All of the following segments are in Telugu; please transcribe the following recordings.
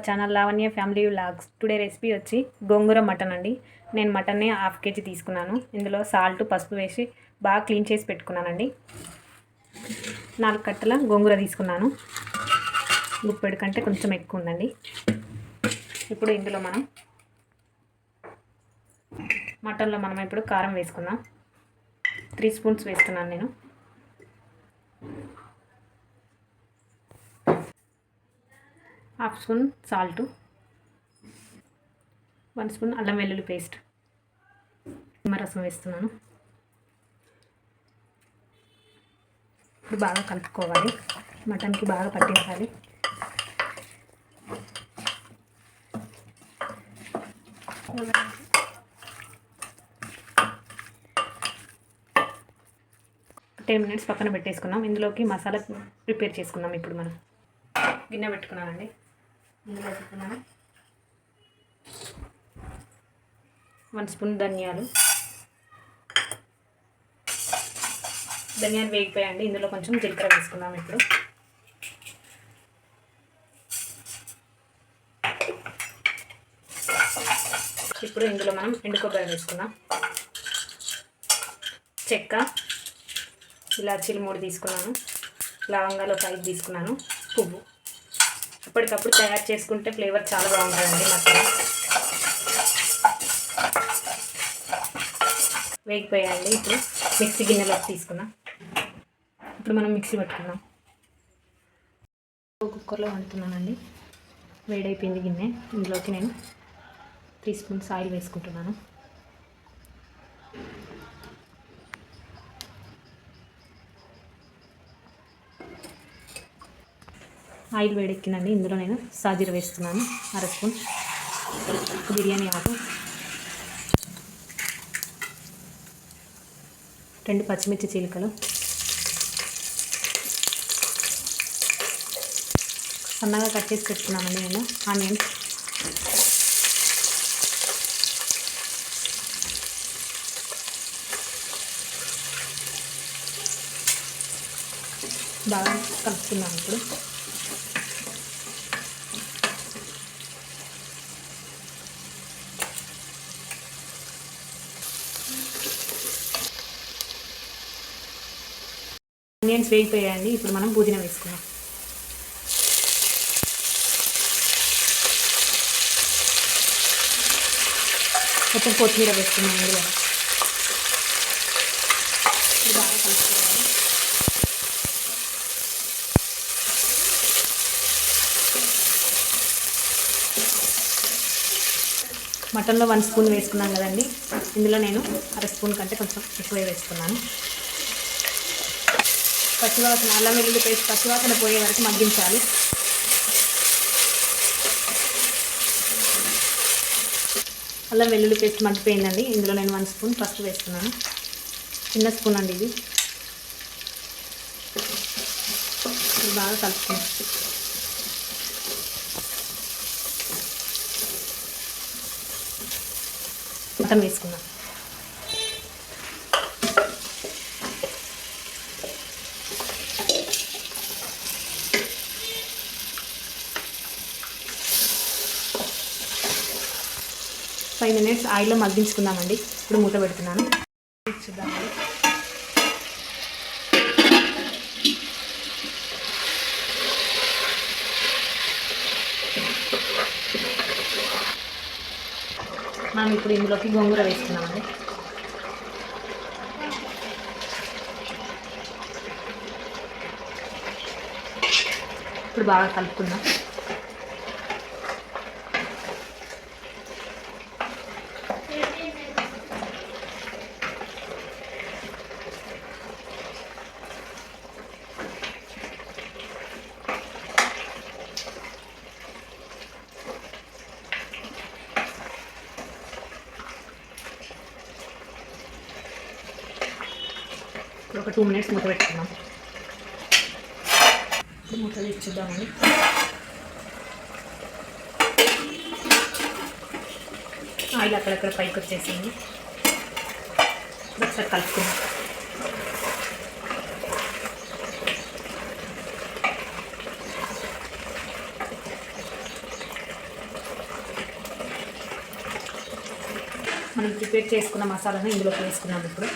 Channel Lavanya family vlogs. Today recipe వచ్చి గోంగూర మటన్ అండి. నేను మటన్ని 1/2 kg తీసుకున్నాను. ఇందులో సాల్ట్, పసుపు వేసి బాగా క్లీన్ చేసి పెట్టుకున్నానండి. 4 కట్టల గోంగూర తీసుకున్నాను. గుప్పెడు కంటే కొంచెం ఎక్కువ ఉందండి. ఇప్పుడు ఇందులో మటన్లో మనం ఇప్పుడు కారం వేసుకుందాం. 3 స్పూన్స్ వేస్తున్నాను నేను. హాఫ్ స్పూన్ సాల్ట్, 1 స్పూన్ అల్లం వెల్లుల్లి పేస్ట్, నిమ్మరసం వేస్తున్నాను. ఇప్పుడు బాగా కలుపుకోవాలి, మటన్కి బాగా పట్టించాలి. ఒక 10 minutes పక్కన పెట్టేసుకున్నాం. ఇందులోకి మసాలా ప్రిపేర్ చేసుకుందాం. ఇప్పుడు మనం గిన్నె పెట్టుకున్నానండి. ఇందులో పెట్టుకున్నాను 1 స్పూన్ ధనియాలు వేగిపోయాయండి. ఇందులో కొంచెం జీలకర్ర వేసుకుందాం. ఇప్పుడు ఇందులో మనం ఎండు కొబ్బరి వేసుకుందాం. చెక్క, ఇలాచీలు 3 తీసుకున్నాను. లవంగాలు ఒక 5 తీసుకున్నాను. పువ్వు అప్పటికప్పుడు తయారు చేసుకుంటే ఫ్లేవర్ చాలా బాగుంటుందండి. మసాలా వేగిపోయాయండి. ఇప్పుడు మిక్సీ గిన్నెలోకి తీసుకున్నాం. ఇప్పుడు మనం మిక్సీ పట్టుకున్నాం. కుక్కర్లో వండుతున్నానండి. వేడైపోయింది గిన్నె. ఇందులోకి నేను 3 స్పూన్స్ ఆయిల్ వేసుకుంటున్నాను. ఆయిల్ వేడెక్కిందండి. ఇందులో నేను సాజీర వేస్తున్నాను 1/2 స్పూన్, బిర్యానీ ఆకు, 2 పచ్చిమిర్చి చీలికలు, సన్నగా కట్ చేసి పెట్టుకున్నానండి నేను ఆనియన్స్, బాగా కలుపుతున్నాను. ఇప్పుడు ఆనియన్స్ వేగిపోయాయండి. ఇప్పుడు మనం పుదీనా వేసుకుందాం. కొంచెం కొత్తిమీర వేసుకున్నాం. ఇందులో బాగా కలుపుకోవాలి. మటన్లో 1 స్పూన్ వేసుకున్నాం కదండి. ఇందులో నేను 1/2 స్పూన్ కంటే కొంచెం ఎక్కువ వేసుకున్నాను. పచ్చివాసన, అల్లం వెల్లుల్లి పేస్ట్ పచ్చివాసన పోయే వరకు మగ్గించాలి. అల్లం వెల్లుల్లి పేస్ట్ మగ్గిపోయిందండి. ఇందులో నేను 1 స్పూన్ పసుపు వేస్తున్నాను. చిన్న స్పూన్ అండి ఇది. బాగా కలుపుకున్నాం. మటన్ వేసుకున్నాం. ఫైవ్ మినిట్స్ ఆయిల్లో మగ్గించుకుందామండి. ఇప్పుడు మూత పెడుతున్నాను. చూద్దామండి. మనం ఇప్పుడు ఇందులోకి గోంగూర వేసుకున్నామండి. ఇప్పుడు బాగా కలుపుకుందాం. ఒక 2 మినిట్స్ మూత పెట్టుకున్నాం. మూత తెచ్చుద్దామండి. ఆయిల్ అక్కడక్కడ పైకి వచ్చేసింది. ఒకసారి కలుపుకుందాం. మనం ప్రిపేర్ చేసుకున్న మసాలాను ఇందులోకి వేసుకున్నాం. ఇప్పుడు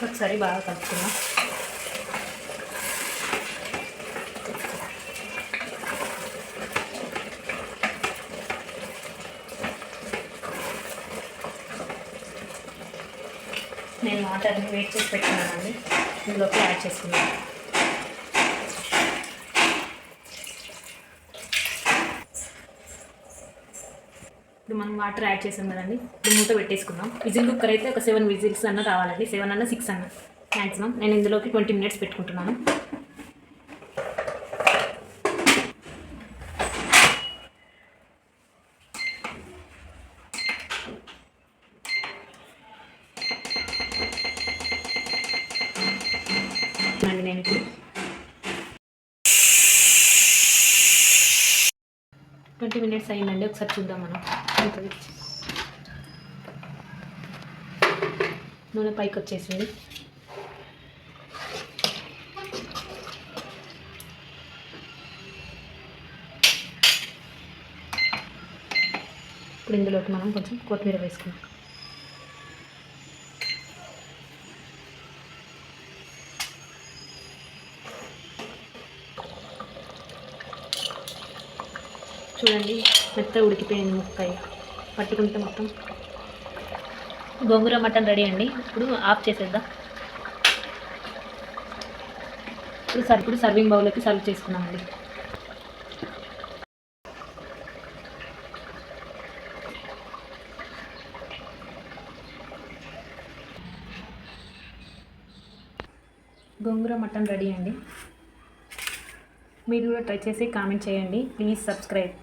ఒకసారి బాగా కలుపుకున్నాం. నేను వాటర్ని వేట్ చేసి పెట్టుకున్నానండి, ఇందులోకి యాడ్ చేసుకున్నాను. ఇప్పుడు మనం వాటర్ యాడ్ చేసాం కదండి, ఇప్పుడు మూత పెట్టేసుకుందాం. విజిల్ కుక్కర్ అయితే ఒక 7 విజిల్స్ అన్న రావాలండి, 7 అన్న 6 అన్న మ్యాక్సిమం. నేను ఇందులోకి 20 మినిట్స్ పెట్టుకుంటున్నాను. నేను ఇప్పుడు 20 మినిట్స్ అయిందండి, ఒకసారి చూద్దాం మనం. నూనె పైకి వచ్చేసింది. ఇప్పుడు ఇందులోకి మనం కొంచెం కొత్తిమీర వేసుకుందాం. చూడండి, మెత్తగా ఉడికిపోయింది ముక్క, పట్టుకుంటే మొత్తం. గోంగూర మటన్ రెడీ అండి. ఇప్పుడు ఆఫ్ చేసేద్దాం. ఇప్పుడు సర్వింగ్ బౌల్లోకి సర్వ్ చేసుకున్నామండి. గోంగూర మటన్ రెడీ అండి. మీరు కూడా ట్రై చేసి కామెంట్ చేయండి. Please subscribe.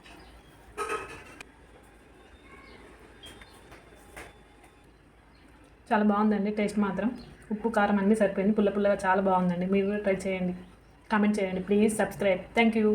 చాలా బాగుందండి, టేస్ట్ మాత్రం ఉప్పు కారం అన్నీ సరిపోయింది. పుల్లగా చాలా బాగుందండి. మీరు కూడా ట్రై చేయండి, కామెంట్ చేయండి. Please subscribe. Thank you.